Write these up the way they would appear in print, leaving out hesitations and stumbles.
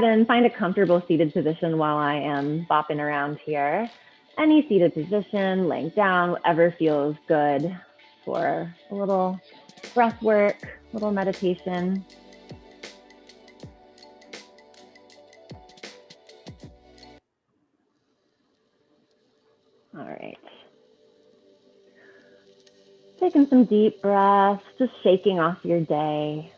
ahead and find a comfortable seated position while I am bopping around here. Any seated position, laying down, whatever feels good for a little breath work, a little meditation. All right. Taking some deep breaths, just shaking off your day.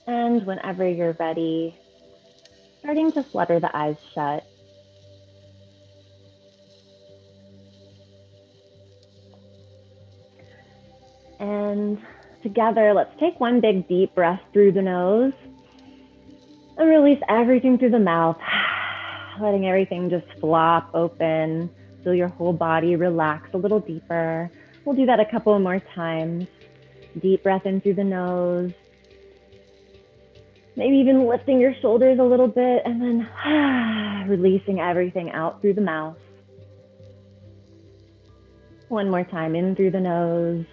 And whenever you're ready, starting to flutter the eyes shut. And together, let's take one big deep breath through the nose and release everything through the mouth, letting everything just flop open. Feel your whole body relax a little deeper. We'll do that a couple more times. Deep breath in through the nose. Maybe even lifting your shoulders a little bit and then releasing everything out through the mouth. One more time, in through the nose.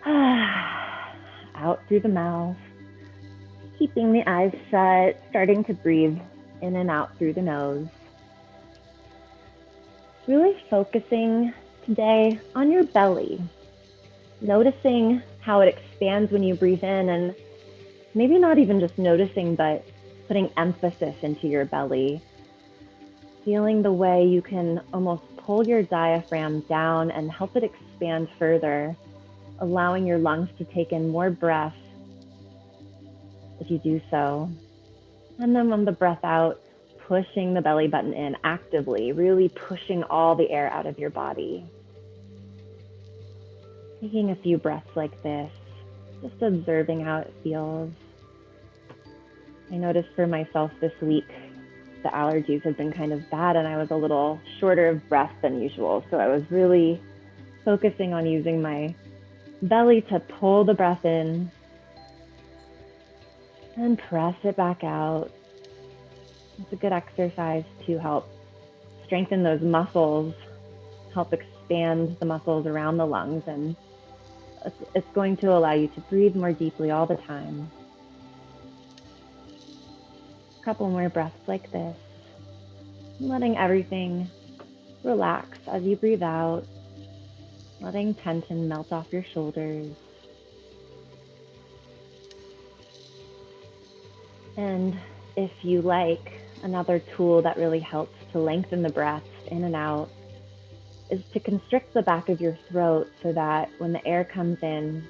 Out through the mouth. Keeping the eyes shut, starting to breathe in and out through the nose. Really focusing today on your belly. Noticing how it expands when you breathe in, and maybe not even just noticing, but putting emphasis into your belly. Feeling the way you can almost pull your diaphragm down and help it expand further, allowing your lungs to take in more breath if you do so. And then on the breath out, pushing the belly button in actively, really pushing all the air out of your body. Taking a few breaths like this, just observing how it feels. I noticed for myself this week, the allergies have been kind of bad and I was a little shorter of breath than usual. So I was really focusing on using my belly to pull the breath in and press it back out. It's a good exercise to help strengthen those muscles, help expand the muscles around the lungs, and it's going to allow you to breathe more deeply all the time. A couple more breaths like this, letting everything relax as you breathe out, letting tension melt off your shoulders. And if you like, another tool that really helps to lengthen the breaths in and out is to constrict the back of your throat so that when the air comes in,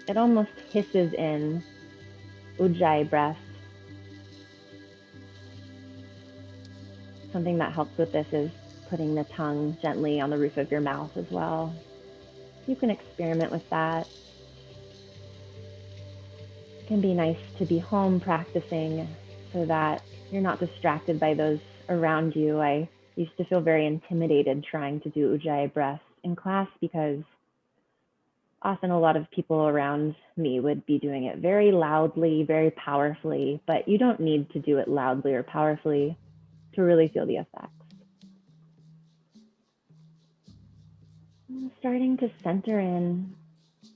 it almost hisses in. Ujjayi breath. Something that helps with this is putting the tongue gently on the roof of your mouth as well. You can experiment with that. It can be nice to be home practicing so that you're not distracted by those around you. I used to feel very intimidated trying to do Ujjayi breath in class because often a lot of people around me would be doing it very loudly, very powerfully, but you don't need to do it loudly or powerfully to really feel the effects. Starting to center in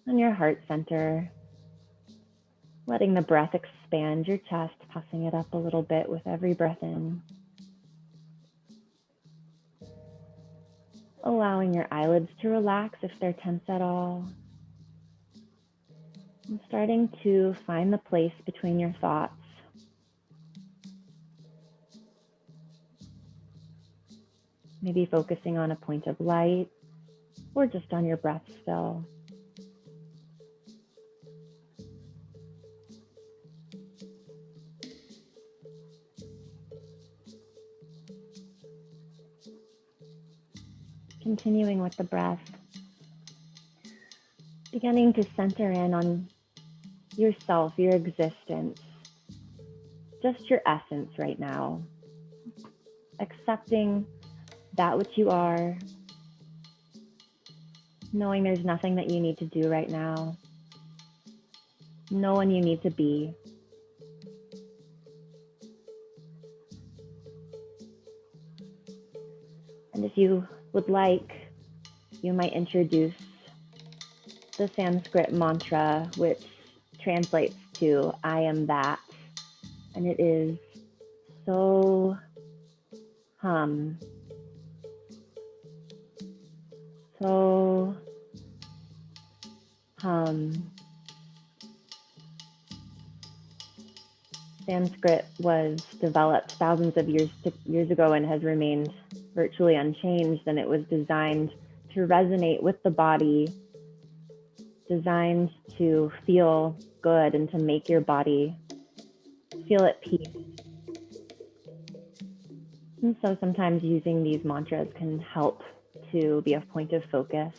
on your heart center, letting the breath expand your chest, puffing it up a little bit with every breath in. Allowing your eyelids to relax if they're tense at all. And starting to find the place between your thoughts. Maybe focusing on a point of light or just on your breath still. Continuing with the breath. Beginning to center in on yourself, your existence, just your essence right now. Accepting that which you are, knowing there's nothing that you need to do right now, no one you need to be. And if you would like, you might introduce the Sanskrit mantra, which translates to I am that. And it is so so Sanskrit was developed thousands of years ago and has remained virtually unchanged, and it was designed to resonate with the body, designed to feel good and to make your body feel at peace. And so sometimes using these mantras can help to be a point of focus.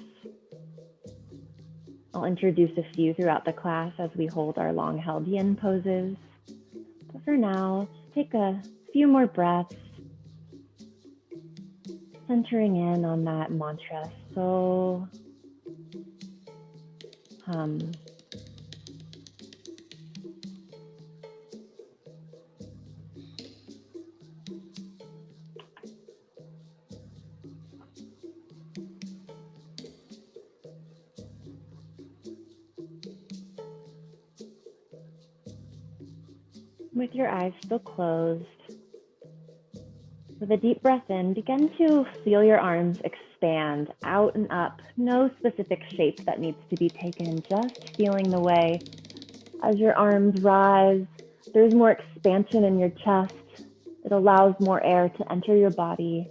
I'll introduce a few throughout the class as we hold our long held yin poses. But for now, take a few more breaths, centering in on that mantra. So with your eyes still closed, with a deep breath in, begin to feel your arms expand out and up. No specific shape that needs to be taken, just feeling the way as your arms rise. There's more expansion in your chest. It allows more air to enter your body.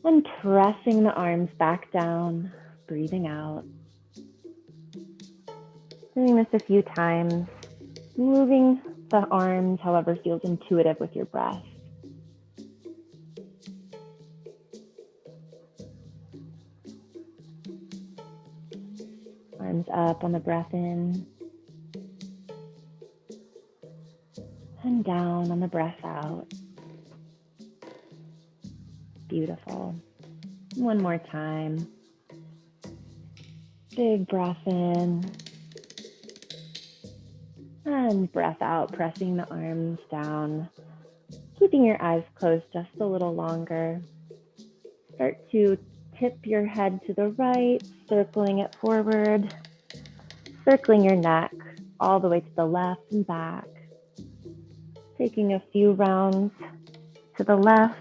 And pressing the arms back down, breathing out. Doing this a few times, moving the arms however feels intuitive with your breath. Arms up on the breath in, and down on the breath out. Beautiful. One more time. Big breath in, and breath out, pressing the arms down, keeping your eyes closed just a little longer. Start to tip your head to the right, circling it forward, circling your neck all the way to the left and back. Taking a few rounds to the left.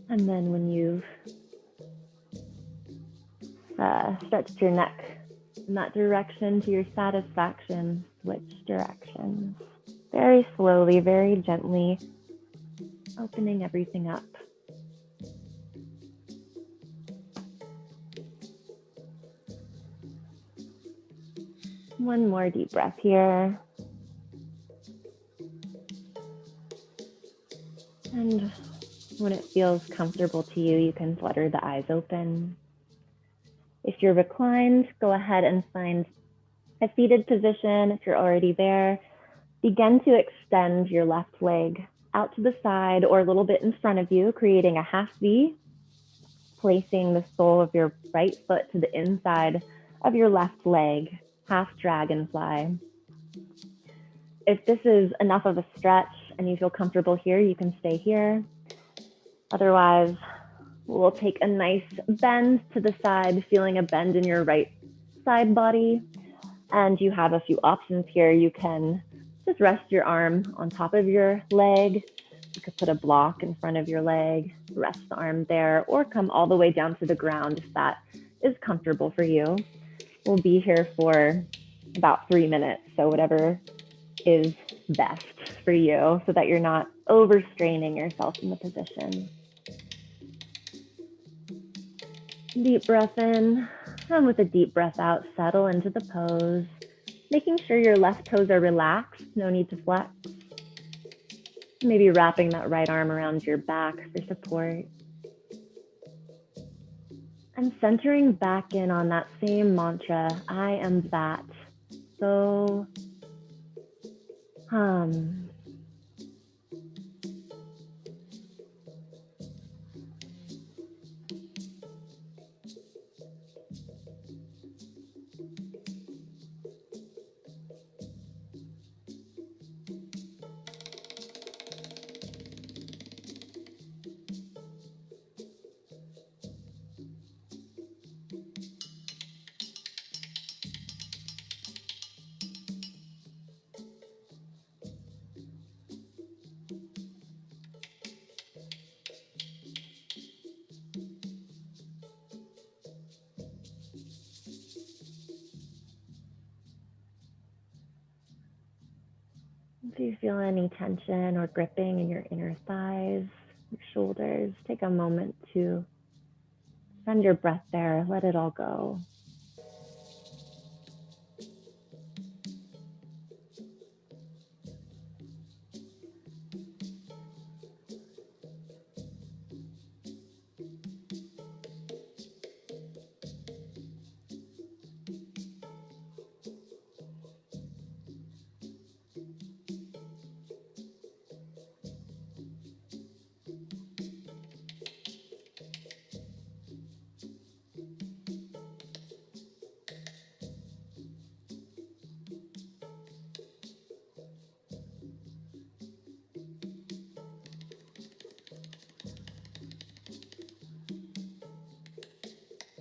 And then when you've stretched your neck in that direction to your satisfaction, switch directions. Very slowly, very gently, opening everything up. One more deep breath here. And when it feels comfortable to you, you can flutter the eyes open. If you're reclined, go ahead and find a seated position. If you're already there, begin to extend your left leg out to the side or a little bit in front of you, creating a half V, placing the sole of your right foot to the inside of your left leg, half dragonfly. If this is enough of a stretch and you feel comfortable here, you can stay here. Otherwise, we'll take a nice bend to the side, feeling a bend in your right side body. And you have a few options here. You can just rest your arm on top of your leg. You could put a block in front of your leg, rest the arm there, or come all the way down to the ground if that is comfortable for you. We'll be here for about 3 minutes, so whatever is best for you so that you're not overstraining yourself in the position. Deep breath in, and with a deep breath out, settle into the pose, making sure your left toes are relaxed, no need to flex. Maybe wrapping that right arm around your back for support. And centering back in on that same mantra, I am that. So, If you feel any tension or gripping in your inner thighs, your shoulders, take a moment to send your breath there. Let it all go.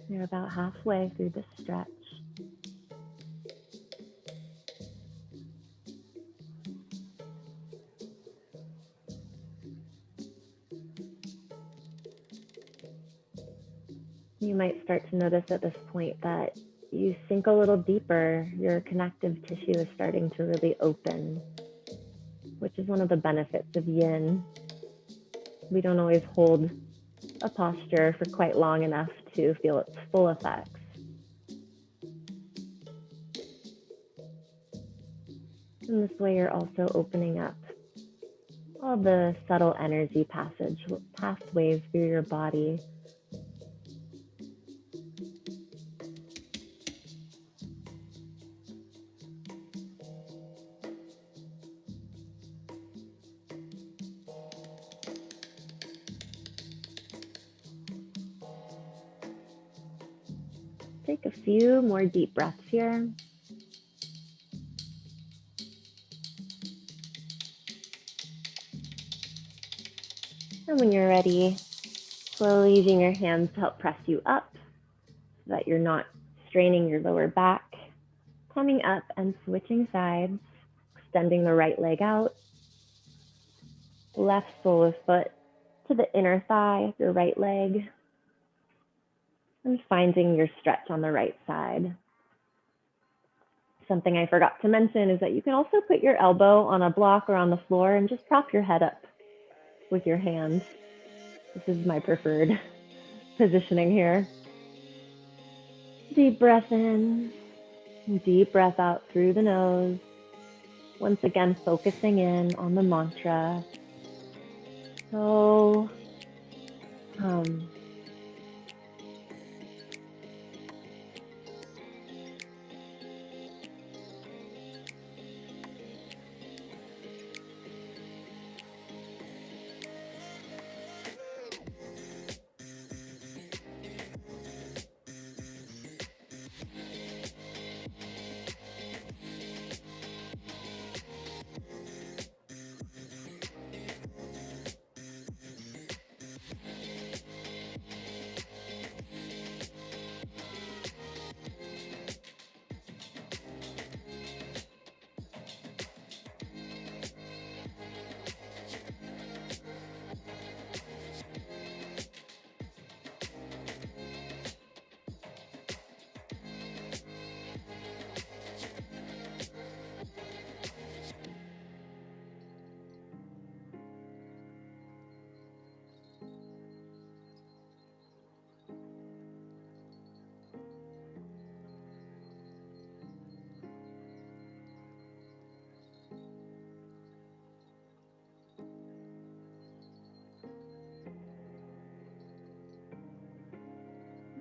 You're about halfway through this stretch. You might start to notice at this point that you sink a little deeper. Your connective tissue is starting to really open, which is one of the benefits of yin. We don't always hold a posture for quite long enough to feel its full effects. In this way, you're also opening up all the subtle energy pathways through your body. Take a few more deep breaths here. And when you're ready, slowly using your hands to help press you up so that you're not straining your lower back. Coming up and switching sides, extending the right leg out, left sole of foot to the inner thigh of your right leg, and finding your stretch on the right side. Something I forgot to mention is that you can also put your elbow on a block or on the floor and just prop your head up with your hands. This is my preferred positioning here. Deep breath in, deep breath out through the nose. Once again, focusing in on the mantra. So,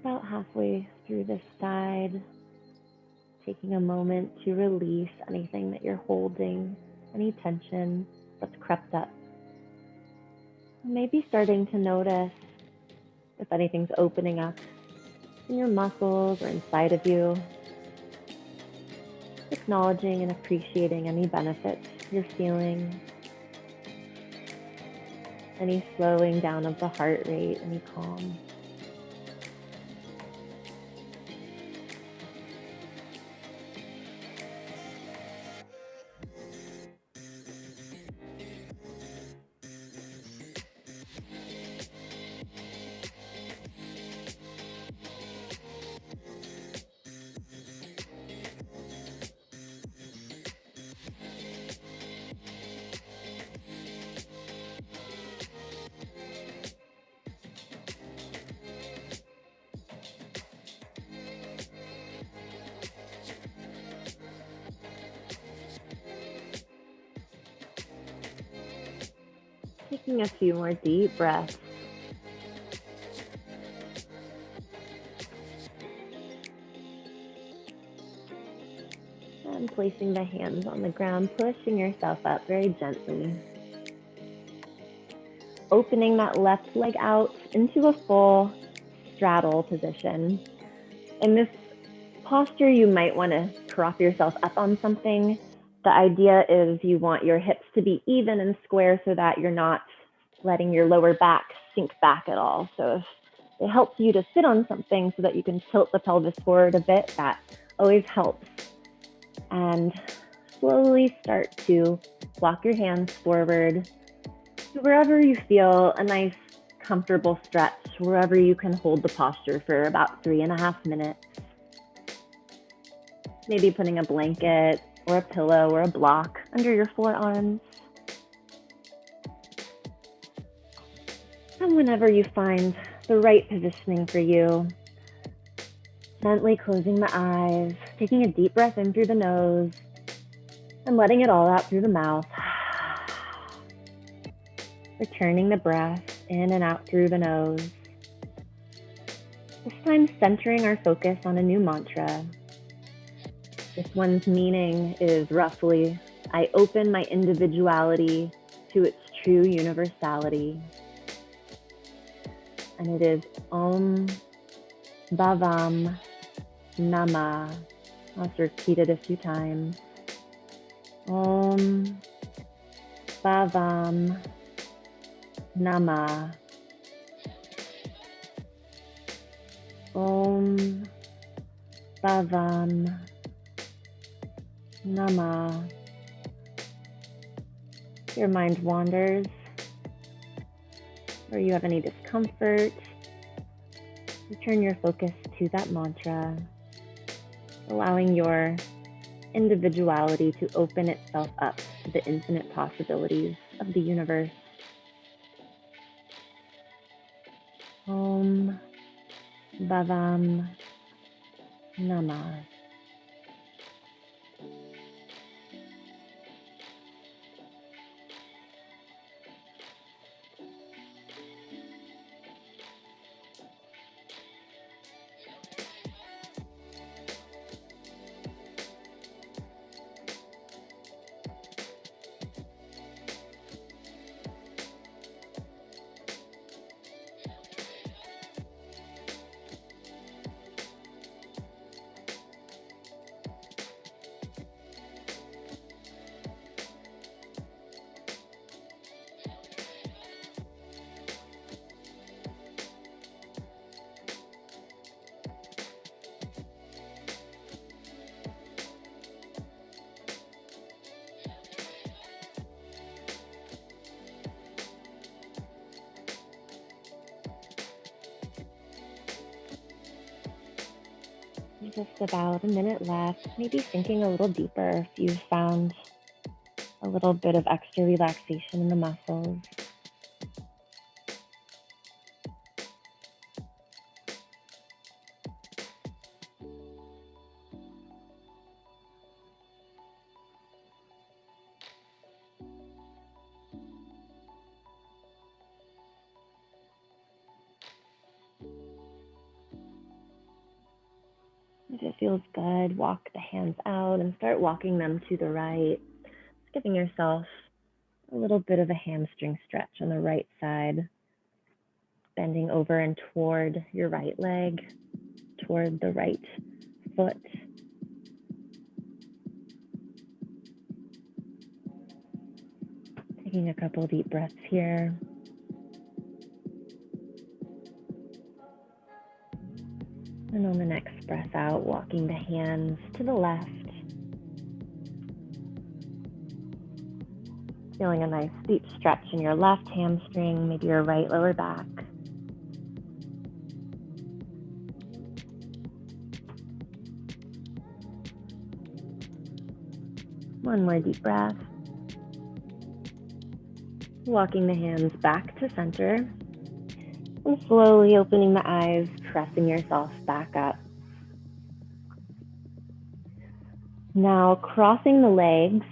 about halfway through this side, taking a moment to release anything that you're holding, any tension that's crept up. Maybe starting to notice if anything's opening up in your muscles or inside of you. Acknowledging and appreciating any benefits you're feeling, any slowing down of the heart rate, any calm. Taking a few more deep breaths. And placing the hands on the ground, pushing yourself up very gently. Opening that left leg out into a full straddle position. In this posture, you might want to prop yourself up on something. The idea is you want your hips to be even and square so that you're not letting your lower back sink back at all. So if it helps you to sit on something so that you can tilt the pelvis forward a bit, that always helps. And slowly start to walk your hands forward to wherever you feel a nice, comfortable stretch, wherever you can hold the posture for about 3.5 minutes. Maybe putting a blanket or a pillow or a block under your forearms. And whenever you find the right positioning for you, gently closing the eyes, taking a deep breath in through the nose, and letting it all out through the mouth. Returning the breath in and out through the nose. This time centering our focus on a new mantra. This one's meaning is roughly, I open my individuality to its true universality. And it is Om Bhavam Nama. I'll just repeat it a few times. Om Bhavam Nama. Om Bhavam Nama. If your mind wanders or you have any discomfort, return your focus to that mantra, allowing your individuality to open itself up to the infinite possibilities of the universe. Om Bhavam Nama. Just about a minute left, maybe sinking a little deeper if you've found a little bit of extra relaxation in the muscles. If it feels good, walk the hands out and start walking them to the right, just giving yourself a little bit of a hamstring stretch on the right side, bending over and toward your right leg, toward the right foot. Taking a couple deep breaths here. And on the next breath out, walking the hands to the left. Feeling a nice deep stretch in your left hamstring, maybe your right lower back. One more deep breath. Walking the hands back to center. And slowly opening the eyes, pressing yourself back up. Now crossing the legs,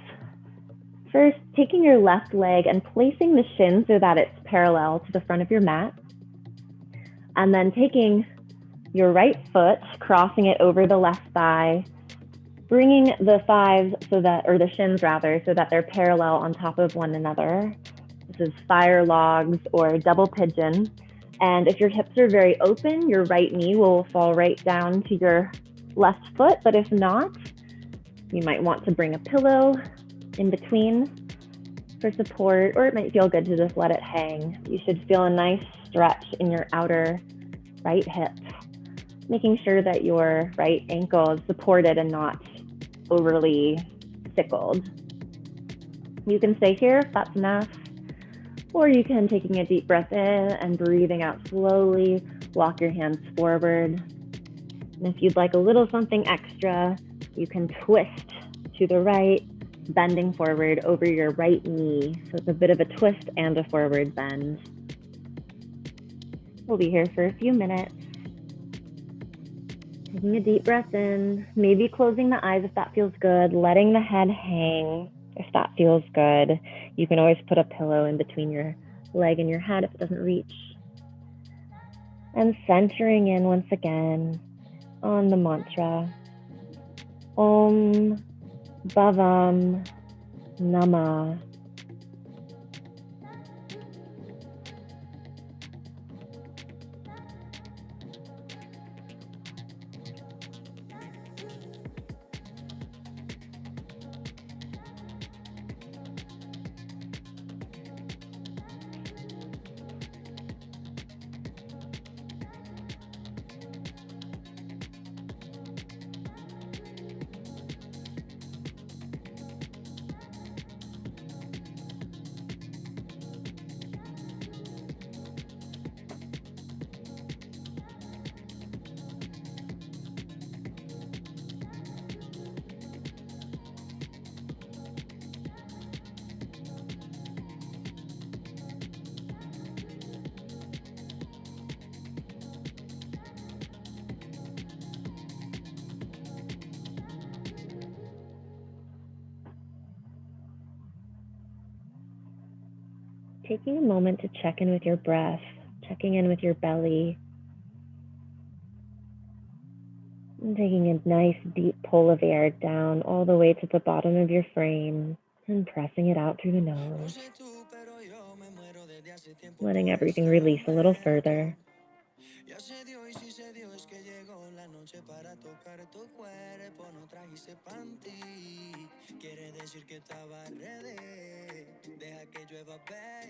First, taking your left leg and placing the shin so that it's parallel to the front of your mat. And then taking your right foot, crossing it over the left thigh, bringing the thighs or the shins rather, so that they're parallel on top of one another. This is fire logs or double pigeon. And if your hips are very open, your right knee will fall right down to your left foot. But if not, you might want to bring a pillow in between for support, or it might feel good to just let it hang. You should feel a nice stretch in your outer right hip, making sure that your right ankle is supported and not overly sickled. You can stay here if that's enough, or you can, taking a deep breath in and breathing out slowly, walk your hands forward. And if you'd like a little something extra, you can twist to the right, bending forward over your right knee. So it's a bit of a twist and a forward bend. We'll be here for a few minutes. Taking a deep breath in, maybe closing the eyes if that feels good, letting the head hang if that feels good. You can always put a pillow in between your leg and your head if it doesn't reach. And centering in once again on the mantra, Om Bhavam Nama. Taking a moment to check in with your breath, checking in with your belly, and taking a nice deep pull of air down all the way to the bottom of your frame and pressing it out through the nose, letting everything release a little further.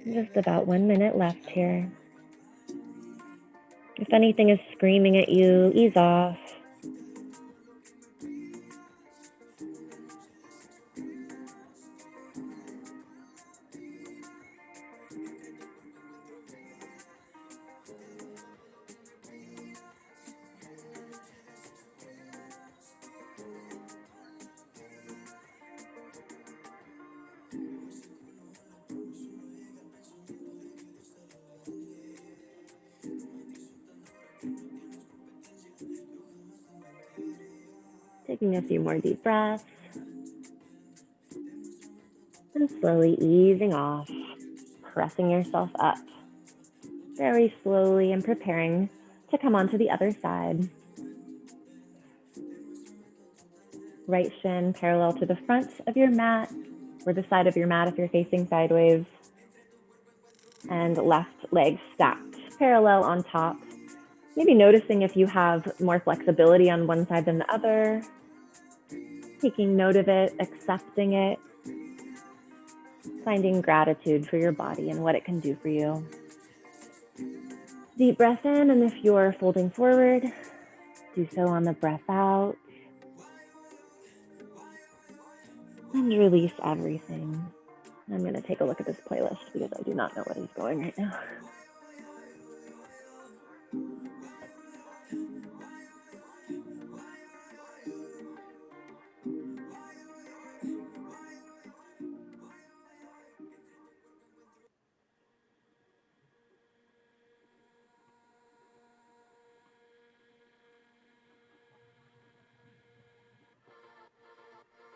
Just about 1 minute left here. If anything is screaming at you, ease off. Taking a few more deep breaths. And slowly easing off, pressing yourself up very slowly and preparing to come onto the other side. Right shin parallel to the front of your mat or the side of your mat if you're facing sideways. And left leg stacked parallel on top. Maybe noticing if you have more flexibility on one side than the other. Taking note of it, accepting it, finding gratitude for your body and what it can do for you. Deep breath in, and if you're folding forward, do so on the breath out. And release everything. I'm going to take a look at this playlist because I do not know what is going right now.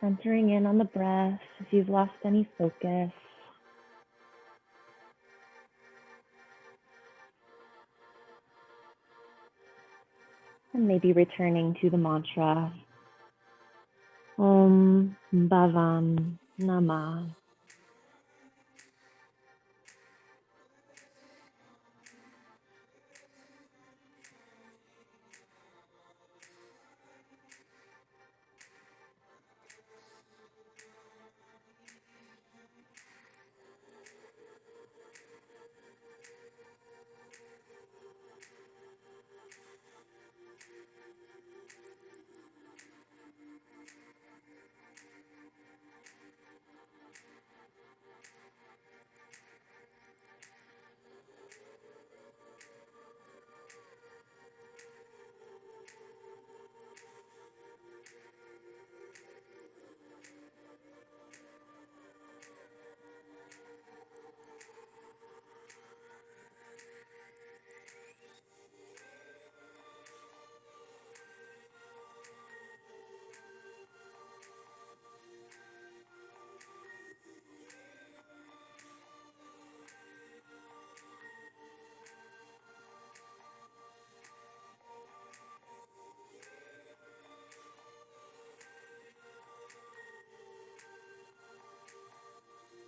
Centering in on the breath if you've lost any focus. And maybe returning to the mantra, Om Bhavam Namah.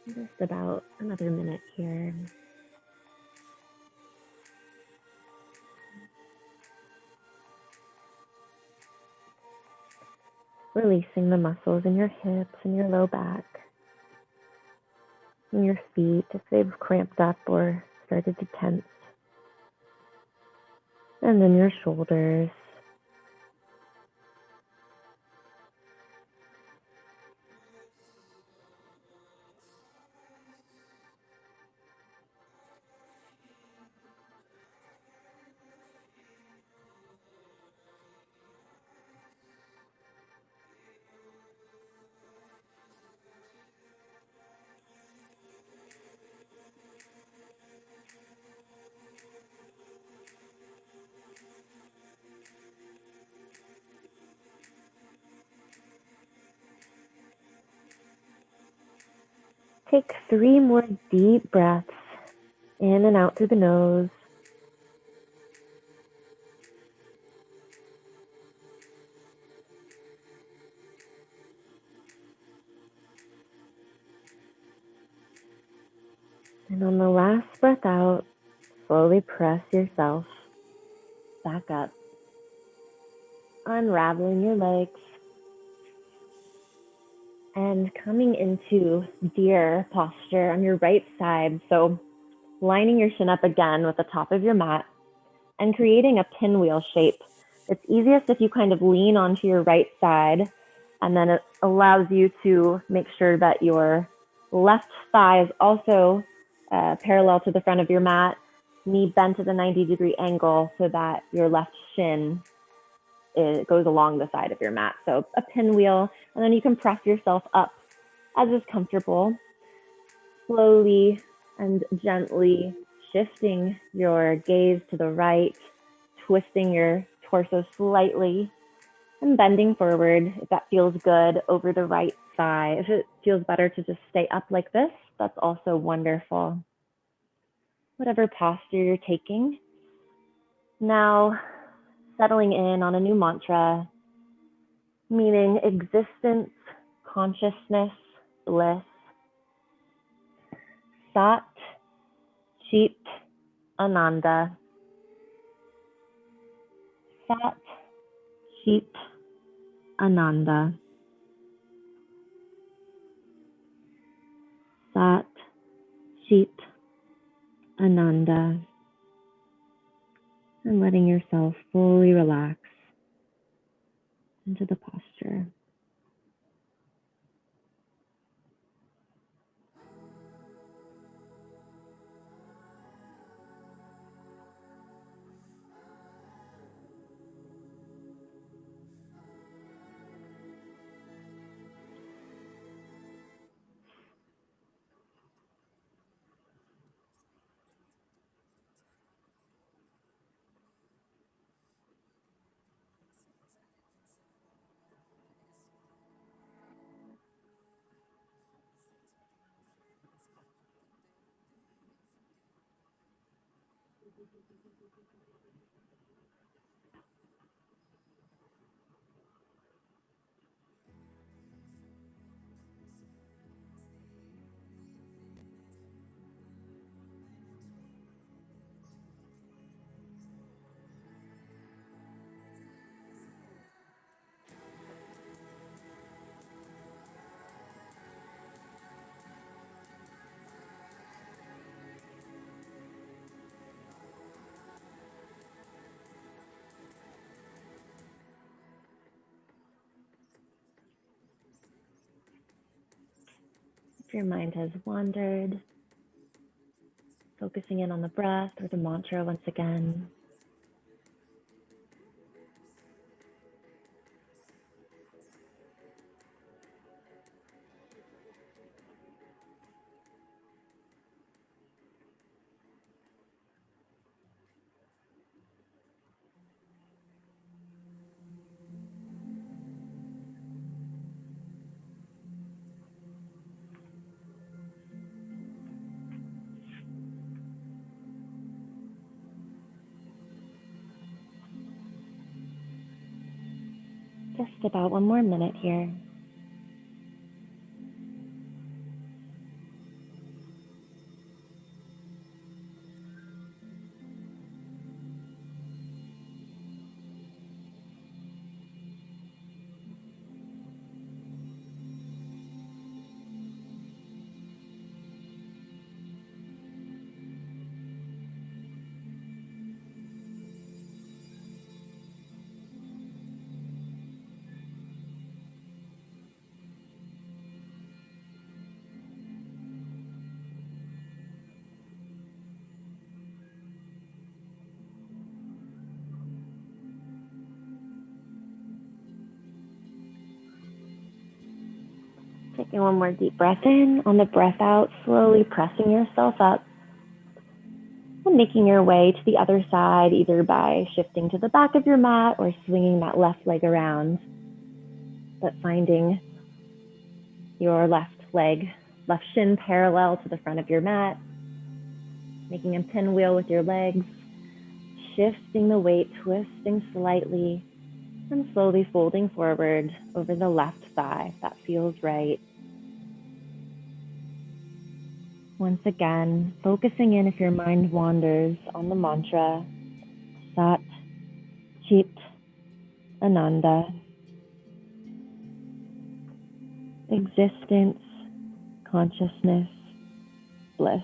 Just about another minute here. Releasing the muscles in your hips and your low back, and your feet if they've cramped up or started to tense. And then your shoulders. Take 3 more deep breaths in and out through the nose. And on the last breath out, slowly press yourself back up, unraveling your legs and coming into deer posture on your right side. So lining your shin up again with the top of your mat and creating a pinwheel shape. It's easiest if you kind of lean onto your right side, and then it allows you to make sure that your left thigh is also parallel to the front of your mat, knee bent at a 90-degree angle so that your left shin goes along the side of your mat. So a pinwheel, and then you can press yourself up as is comfortable, slowly and gently shifting your gaze to the right, twisting your torso slightly and bending forward if that feels good over the right thigh. If it feels better to just stay up like this, that's also wonderful. Whatever posture you're taking. Now, settling in on a new mantra, meaning existence, consciousness, bliss. Sat, Chit, Ananda. Sat, Chit, Ananda. Sat, Chit, Ananda. And letting yourself fully relax into the posture. If your mind has wandered, focusing in on the breath or the mantra once again. Just about one more minute here. Taking one more deep breath in. On the breath out, slowly pressing yourself up and making your way to the other side, either by shifting to the back of your mat or swinging that left leg around, but finding your left leg, left shin parallel to the front of your mat, making a pinwheel with your legs, shifting the weight, twisting slightly, and slowly folding forward over the left thigh if that feels right. Once again, focusing in if your mind wanders on the mantra, Sat, Chit, Ananda, existence, consciousness, bliss.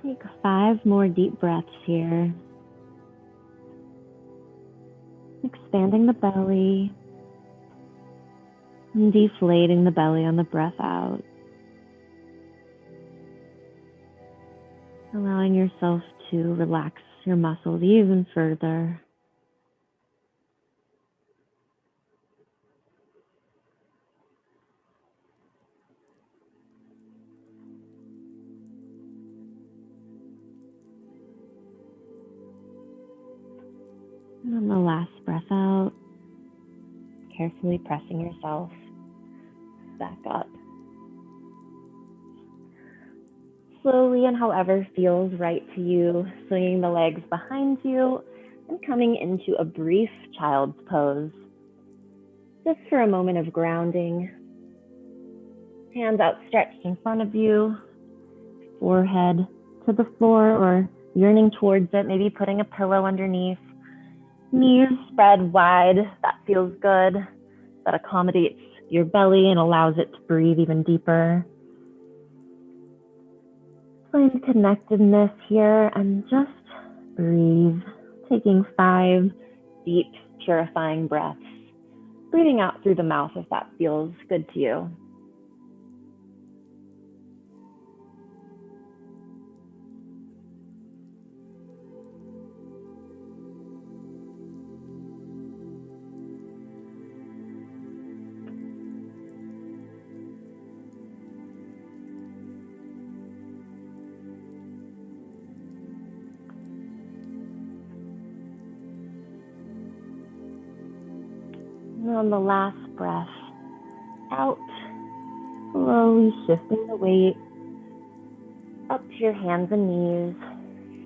Take 5 more deep breaths here. Expanding the belly, And deflating the belly on the breath out. Allowing yourself to relax your muscles even further. And on the last breath out, carefully pressing yourself back up. Slowly and however feels right to you, swinging the legs behind you and coming into a brief child's pose. Just for a moment of grounding. Hands outstretched in front of you, forehead to the floor or yearning towards it, maybe putting a pillow underneath. Knees spread wide, that feels good. That accommodates your belly and allows it to breathe even deeper. Find connectedness here and just breathe, taking 5 deep, purifying breaths. Breathing out through the mouth if that feels good to you. And on the last breath, out, slowly shifting the weight up to your hands and knees,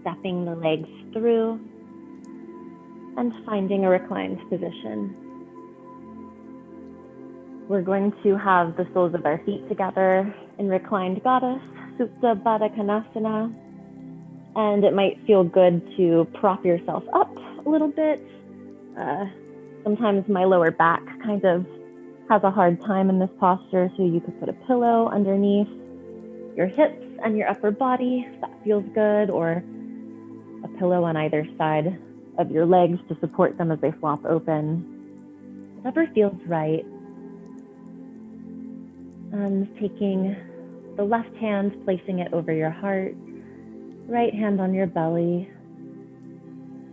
stepping the legs through, and finding a reclined position. We're going to have the soles of our feet together in reclined goddess, Supta Baddha Konasana, and it might feel good to prop yourself up a little bit. Sometimes my lower back kind of has a hard time in this posture, so you could put a pillow underneath your hips and your upper body if that feels good, or a pillow on either side of your legs to support them as they flop open. Whatever feels right. And taking the left hand, placing it over your heart, right hand on your belly.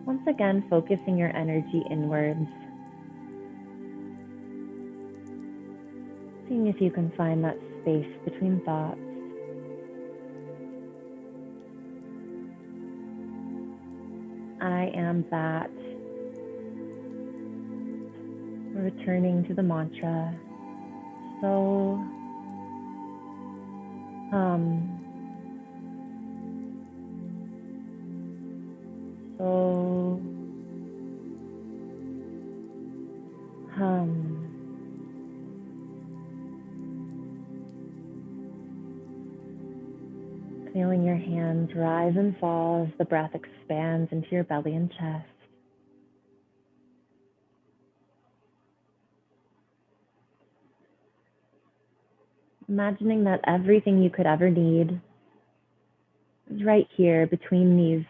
Once again, focusing your energy inwards. Seeing if you can find that space between thoughts. I am that. Returning to the mantra. So feeling your hands rise and fall as the breath expands into your belly and chest. Imagining that everything you could ever need is right here between these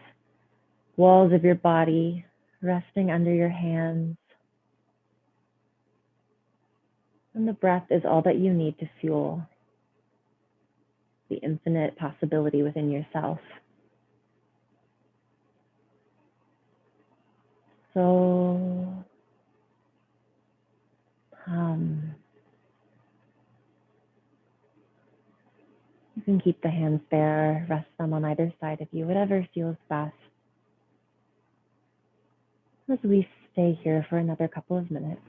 walls of your body, resting under your hands. And the breath is all that you need to fuel the infinite possibility within yourself. So you can keep the hands there, rest them on either side of you, whatever feels best. As we stay here for another couple of minutes.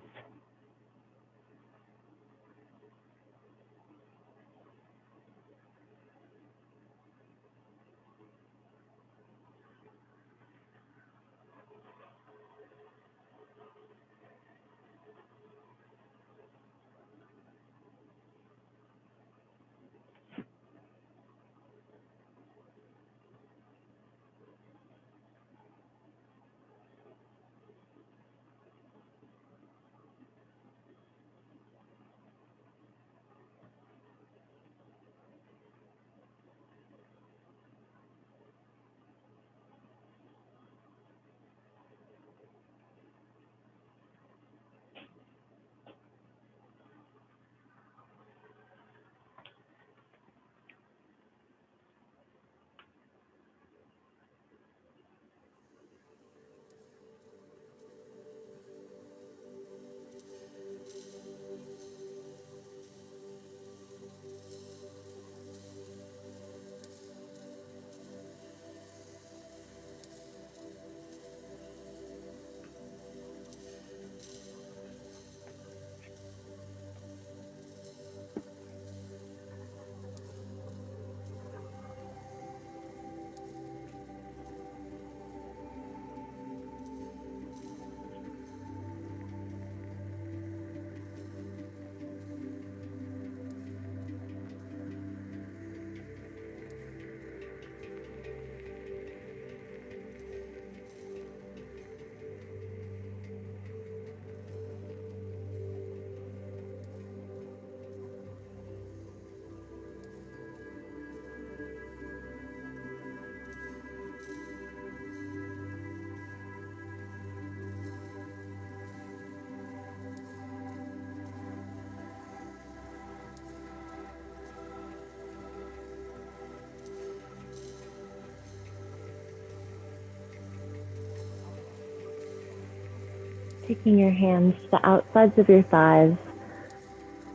Taking your hands to the outsides of your thighs,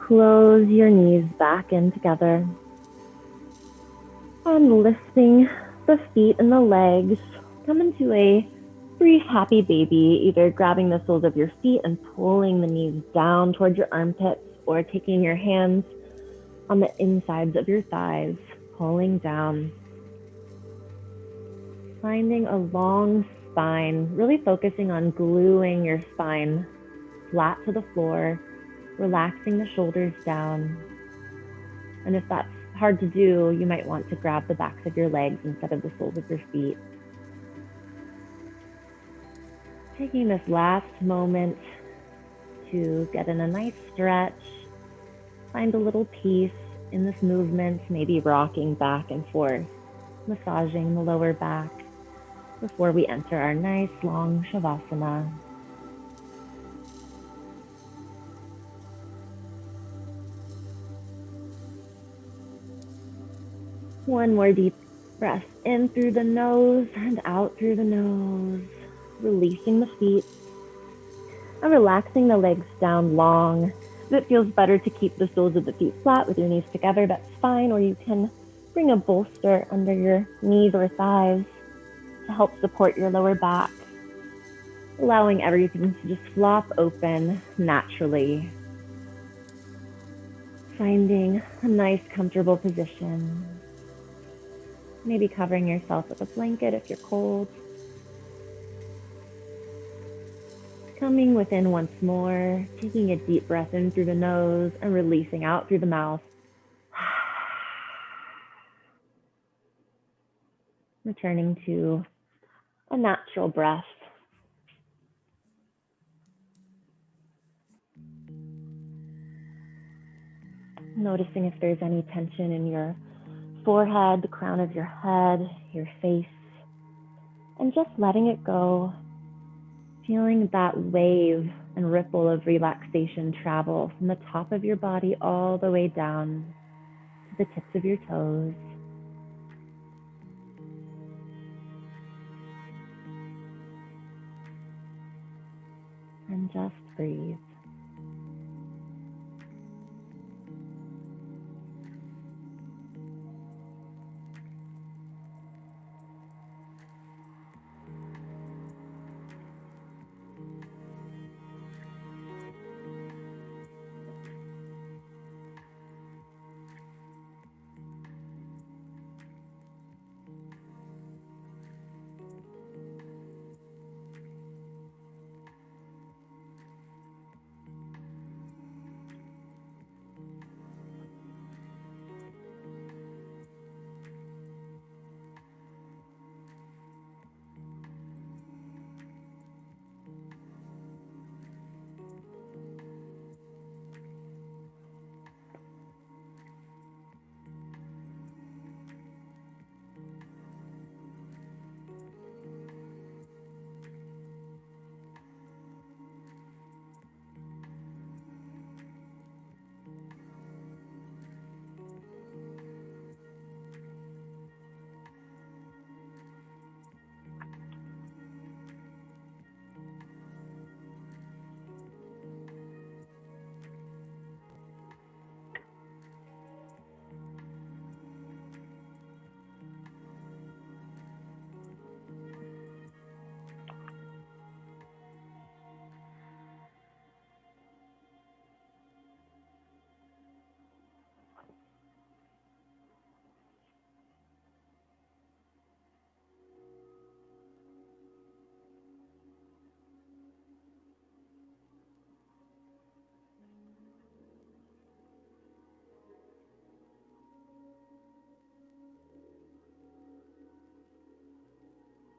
close your knees back in together. And lifting the feet and the legs, come into a brief happy baby, either grabbing the soles of your feet and pulling the knees down towards your armpits, or taking your hands on the insides of your thighs, pulling down. Finding a long spine, really focusing on gluing your spine flat to the floor, relaxing the shoulders down. And if that's hard to do, you might want to grab the backs of your legs instead of the soles of your feet. Taking this last moment to get in a nice stretch, find a little peace in this movement, maybe rocking back and forth, massaging the lower back before we enter our nice long Shavasana. One more deep breath in through the nose and out through the nose, releasing the feet and relaxing the legs down long. If it feels better to keep the soles of the feet flat with your knees together, that's fine, or you can bring a bolster under your knees or thighs to help support your lower back, allowing everything to just flop open naturally. Finding a nice comfortable position, maybe covering yourself with a blanket if you're cold. Coming within once more, taking a deep breath in through the nose and releasing out through the mouth. Returning to a natural breath. Noticing if there's any tension in your forehead, the crown of your head, your face, and just letting it go. Feeling that wave and ripple of relaxation travel from the top of your body all the way down to the tips of your toes. And just breathe.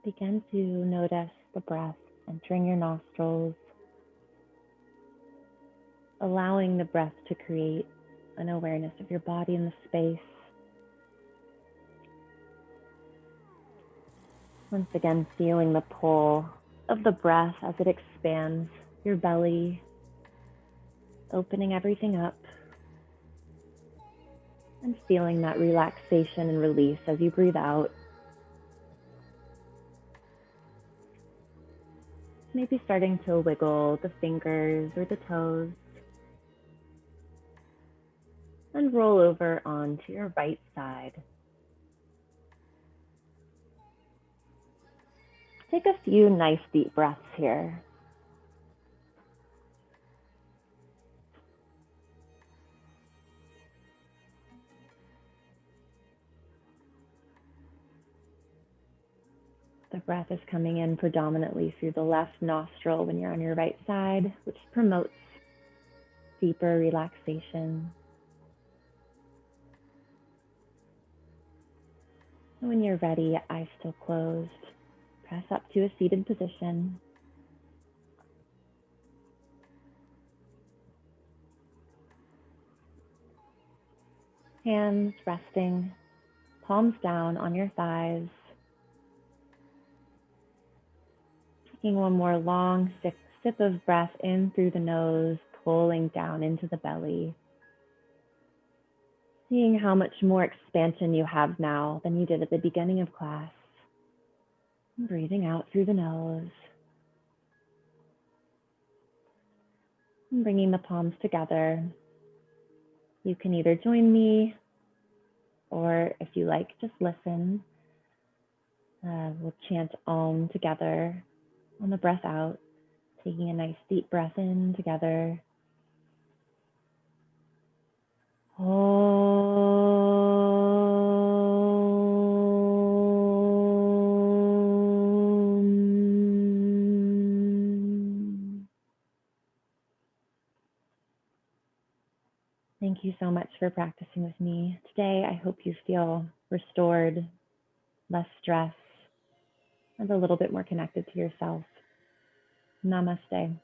Begin to notice the breath entering your nostrils, allowing the breath to create an awareness of your body and the space. Once again, feeling the pull of the breath as it expands your belly, opening everything up, and feeling that relaxation and release as you breathe out. maybe starting to wiggle the fingers or the toes, and roll over onto your right side. Take a few nice deep breaths here. The breath is coming in predominantly through the left nostril when you're on your right side, which promotes deeper relaxation. And when you're ready, eyes still closed, press up to a seated position. Hands resting, palms down on your thighs. Taking one more long sip of breath in through the nose, pulling down into the belly. Seeing how much more expansion you have now than you did at the beginning of class. Breathing out through the nose. And bringing the palms together. You can either join me, or if you like, just listen. We'll chant Om together on the breath out, taking a nice deep breath in together. Om. Thank you so much for practicing with me today. I hope you feel restored, less stress, and a little bit more connected to yourself. Namaste.